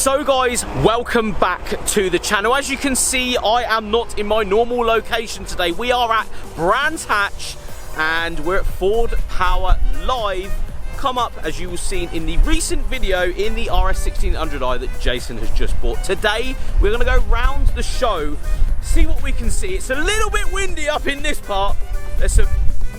So guys, welcome back to the channel. As you can see, I am not in my normal location today. We are at Brands Hatch and we're at Ford Power Live. Come up, as you will see in the recent video, in the RS 1600i that Jason has just bought. Today, we're gonna go round the show, see what we can see. It's a little bit windy up in this part. There's some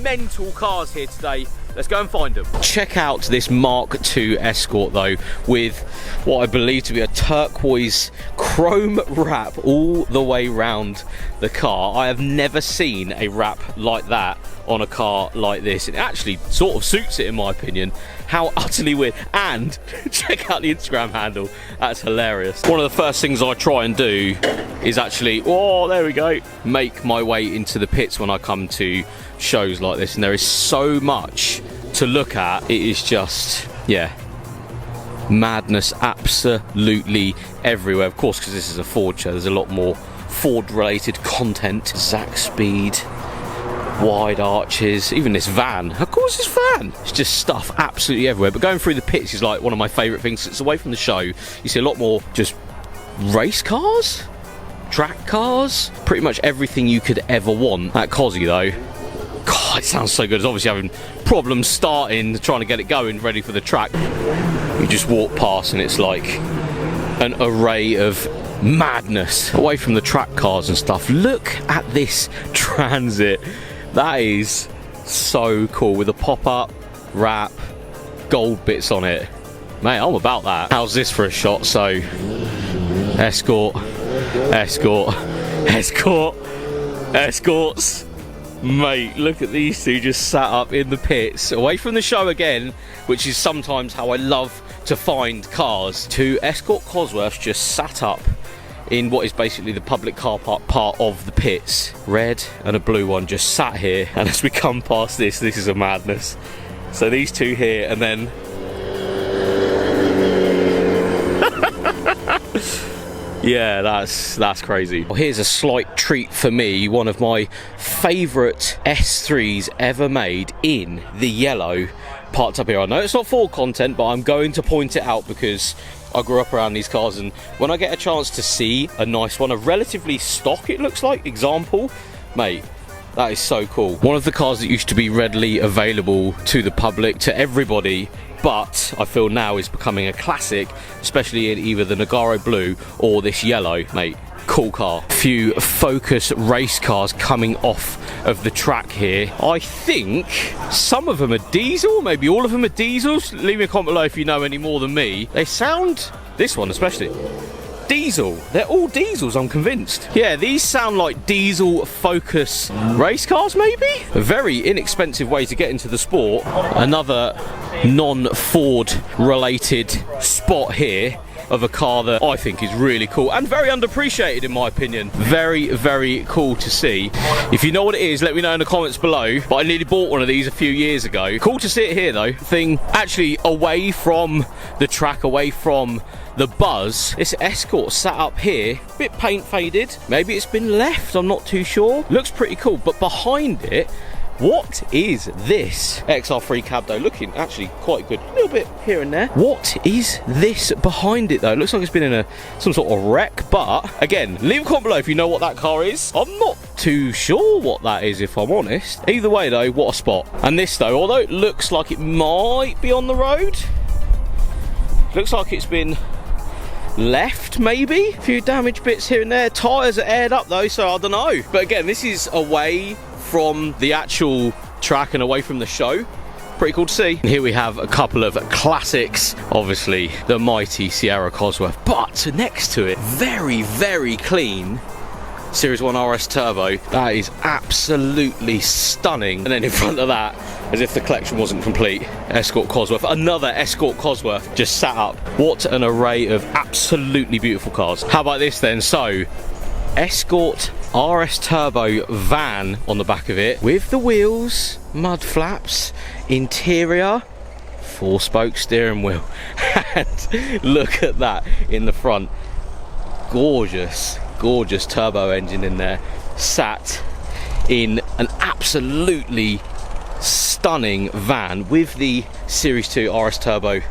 mental cars here today. Let's go and find them. Check out this Mark II Escort though, with what I believe to be a turquoise chrome wrap all the way round the car. I have never seen a wrap like that on a car like this. It actually sort of suits it in my opinion. How utterly weird. And check out the Instagram handle. That's hilarious. One of the first things I try and do is actually, oh, there we go, make my way into the pits when I come to shows like this. And there is so much to look at. It is just, yeah, madness absolutely everywhere. Of course, because this is a Ford show, there's a lot more Ford related content. Zack speed, wide arches, even this van. Of course, this van. It's just stuff absolutely everywhere. But going through the pits is like one of my favourite things. It's away from the show. You see a lot more just race cars, track cars, pretty much everything you could ever want. That Cosy though, God, it sounds so good. It's obviously having problems starting, trying to get it going, ready for the track. You just walk past and it's like an array of madness. Away from the track cars and stuff, look at this Transit. That is so cool, with a pop-up, wrap, gold bits on it. Mate, I'm about that. How's this for a shot? So, Escort, Escort, Escort, Escorts. Mate, look at these two just sat up in the pits, away from the show again, which is sometimes how I love to find cars. Two Escort Cosworths just sat up in what is basically the public car park part of the pits. Red and a blue one just sat here, and as we come past this is a madness. So these two here, and then yeah, that's crazy. Well, here's a slight treat for me. One of my favourite S3s ever made in the yellow, parked up here. I know it's not Ford content, but I'm going to point it out because I grew up around these cars, and when I get a chance to see a nice one, a relatively stock it looks like example, mate, that is so cool. One of the cars that used to be readily available to the public, to everybody, but I feel now is becoming a classic, especially in either the Nogaro blue or this yellow. Mate, cool car. A few Focus race cars coming off of the track here. I think some of them are diesel, maybe all of them are diesels. Leave me a comment below if you know any more than me. They sound, this one especially, diesel. They're all diesels, I'm convinced. Yeah, these sound like diesel Focus race cars maybe? A very inexpensive way to get into the sport. Another non-Ford related spot here of a car that I think is really cool and very underappreciated in my opinion. Very, very cool to see. If you know what it is, let me know in the comments below. But I nearly bought one of these a few years ago. Cool to see it here though. Thing actually away from the track, away from the buzz. This Escort sat up here, bit paint faded. Maybe it's been left, I'm not too sure. Looks pretty cool, but behind it, what is this? XR3 cab though, looking actually quite good. A little bit here and there. What is this behind it though? It looks like it's been in some sort of wreck, but again, leave a comment below if you know what that car is. I'm not too sure what that is if I'm honest. Either way though, what a spot. And this though, although it looks like it might be on the road, looks like it's been left maybe. A few damaged bits here and there. Tyres are aired up though, so I don't know. But again, this is away from the actual track and away from the show. Pretty cool to see. And here we have a couple of classics, obviously the mighty Sierra Cosworth, but next to it, very, very clean Series 1 RS Turbo. That is absolutely stunning. And then in front of that, as if the collection wasn't complete, Escort Cosworth, another Escort Cosworth just sat up. What an array of absolutely beautiful cars. How about this then? So Escort RS Turbo van on the back of it, with the wheels, mud flaps, interior, 4-spoke steering wheel, and look at that in the front. Gorgeous, gorgeous turbo engine in there, sat in an absolutely stunning van with the Series 2 RS Turbo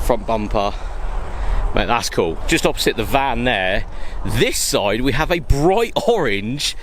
front bumper, Mate, that's cool. Just opposite the van there, this side we have a bright orange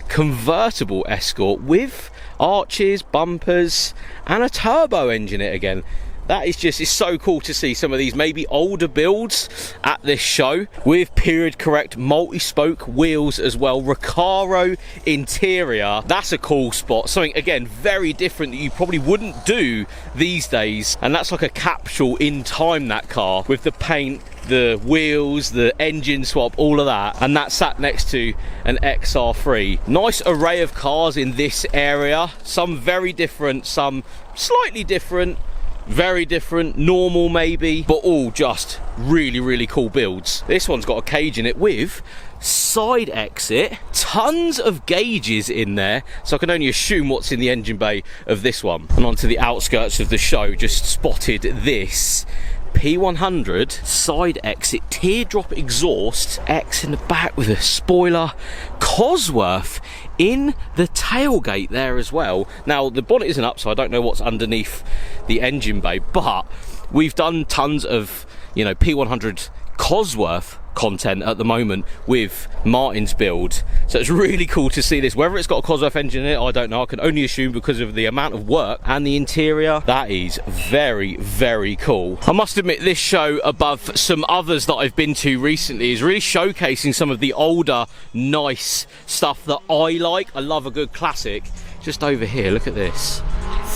convertible Escort with arches, bumpers, and a turbo engine in it again. That is just, it's so cool to see some of these maybe older builds at this show with period correct multi-spoke wheels as well. Recaro interior, that's a cool spot. Something again very different that you probably wouldn't do these days, and that's like a capsule in time, that car, with the paint, the wheels, the engine swap, all of that. And that sat next to an XR3. Nice array of cars in this area, some very different, some slightly different, very different, normal maybe, but all just really, really cool builds. This one's got a cage in it with side exit, tons of gauges in there, so I can only assume what's in the engine bay of this one. And onto the outskirts of the show, just spotted this P100 side exit teardrop exhaust, X in the back with a spoiler, Cosworth in the tailgate there as well. Now the bonnet isn't up, so I don't know what's underneath the engine bay, but we've done tons of, you know, P100 Cosworth content at the moment with Martin's build, so it's really cool to see this. Whether it's got a Cosworth engine in it, I don't know. I can only assume because of the amount of work and the interior. That is very, very cool. I must admit, this show, above some others that I've been to recently, is really showcasing some of the older nice stuff that I like. I love a good classic. Just over here, look at this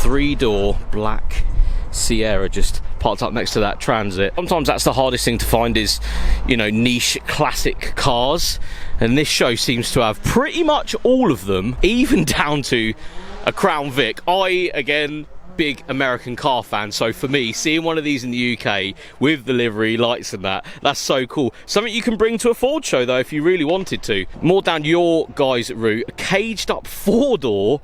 3-door black Sierra just parked up next to that Transit. Sometimes that's the hardest thing to find, is, you know, niche classic cars, and this show seems to have pretty much all of them, even down to a Crown Vic. Again, big American car fan, so for me, seeing one of these in the UK with the livery, lights and that's so cool. Something you can bring to a Ford show though if you really wanted to. More down your guys' route, a caged up 4-door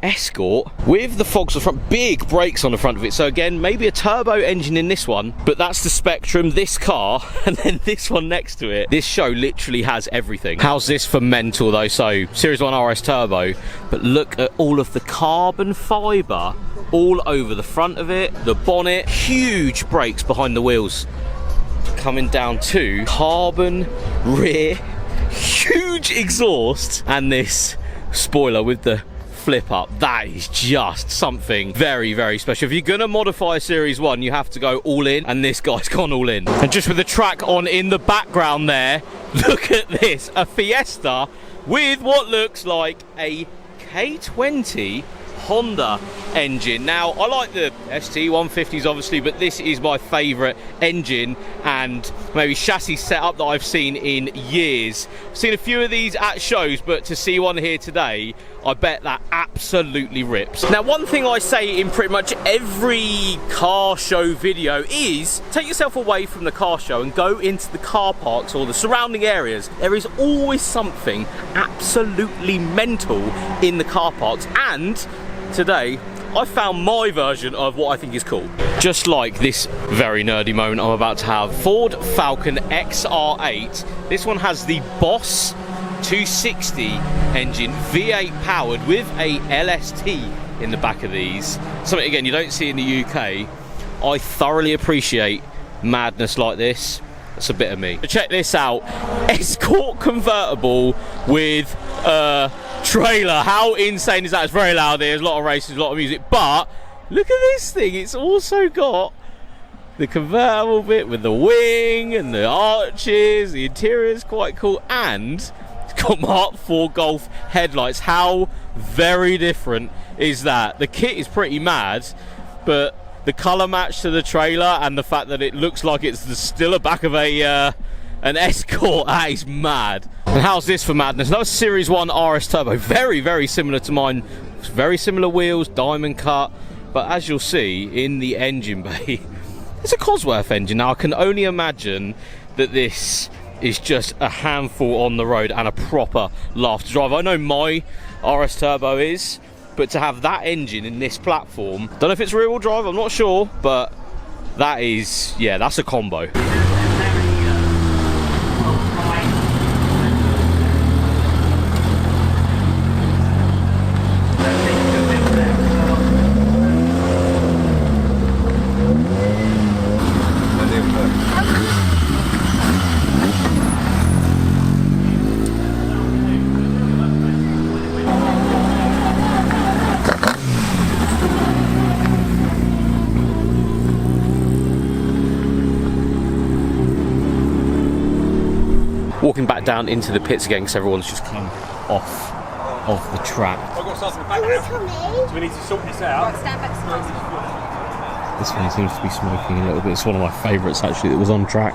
Escort with the fogs on the front, big brakes on the front of it. So again, maybe a turbo engine in this one, but that's the spectrum, this car, and then this one next to it. This show literally has everything. How's this for mental though? So Series 1 RS Turbo, but look at all of the carbon fibre all over the front of it, the bonnet, huge brakes behind the wheels, coming down to carbon rear, huge exhaust, and this spoiler with the flip up. That is just something very, very special. If you're gonna modify a Series 1, you have to go all in, and this guy's gone all in. And just with the track on in the background there, look at this, a Fiesta with what looks like a K20 Honda engine. Now, I like the ST150s obviously, but this is my favourite engine and maybe chassis setup that I've seen in years. I've seen a few of these at shows, but to see one here today, I bet that absolutely rips. Now, one thing I say in pretty much every car show video is take yourself away from the car show and go into the car parks or the surrounding areas. There is always something absolutely mental in the car parks, and today I found my version of what I think is cool. Just like this very nerdy moment I'm about to have. Ford Falcon XR8. This one has the Boss 260 engine, V8 powered, with a LST in the back of these. Something again you don't see in the UK. I thoroughly appreciate madness like this. That's a bit of me. So check this out. Escort convertible with trailer. How insane is that? It's very loud here. There's a lot of races, a lot of music, but look at this thing. It's also got the convertible bit with the wing and the arches. The interior is quite cool, and it's got Mark IV Golf headlights. How very different is that? The kit is pretty mad, but the colour match to the trailer and the fact that it looks like it's still a back of a an Escort, that is mad. And how's this for madness? Another Series 1 RS Turbo, very, very similar to mine. Very similar wheels, diamond cut, but as you'll see in the engine bay, it's a Cosworth engine. Now, I can only imagine that this is just a handful on the road and a proper laugh to drive. I know my RS Turbo is, but to have that engine in this platform, don't know if it's rear-wheel drive, I'm not sure, but that is, yeah, that's a combo. walking back down into the pits again because everyone's just come off of the track. I've got something back now. So we need to sort this out. Stand back. This one seems to be smoking a little bit. It's one of my favourites actually that was on track.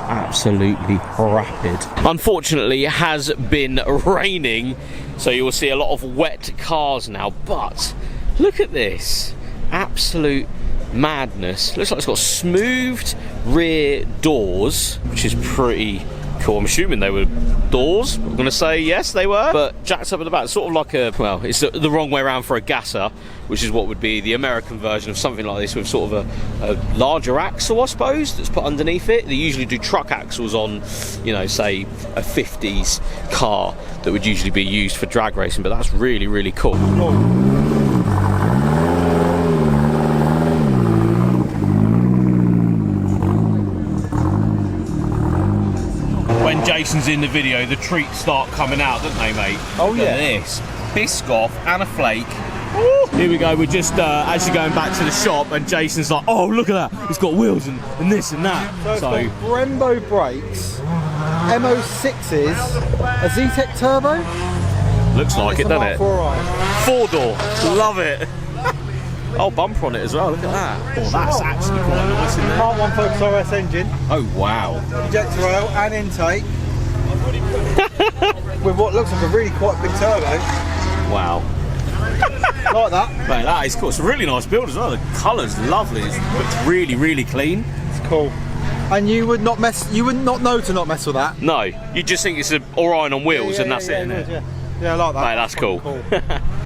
Absolutely rapid. Unfortunately, it has been raining, so you will see a lot of wet cars now, but look at this. Absolute madness. Looks like it's got smoothed rear doors, which is pretty cool. I'm assuming they were doors. I'm going to say yes, they were. But jacked up at the back, sort of like a, well, it's the wrong way around for a gasser, which is what would be the American version of something like this with sort of a larger axle, I suppose, that's put underneath it. They usually do truck axles on, you know, say a 50s car that would usually be used for drag racing, but that's really, really cool. When Jason's in the video, the treats start coming out, don't they, mate? Oh, Look yeah. at this. Biscoff and a flake. Woo! Here we go, we're just actually going back to the shop, and Jason's like, oh, look at that. It's got wheels and this and that. So it's got Brembo brakes, MO6s, a Z-Tech turbo. Looks like it, doesn't it? Ford Orion. Four-door. Love it. Oh, bumper on it as well, look at that. Oh, that's actually quite nice, isn't it? Part 1 Focus RS engine, Oh, wow. ejector rail and intake. With what looks like a really quite big turbo. Wow. Like that. Mate, that is cool. It's a really nice build as well. The colour's lovely. It looks really, really clean. It's cool. And you would not know to not mess with that. No, you just think it's an Orion on wheels and that's it, isn't it? Yeah, I like that. Mate, that's cool.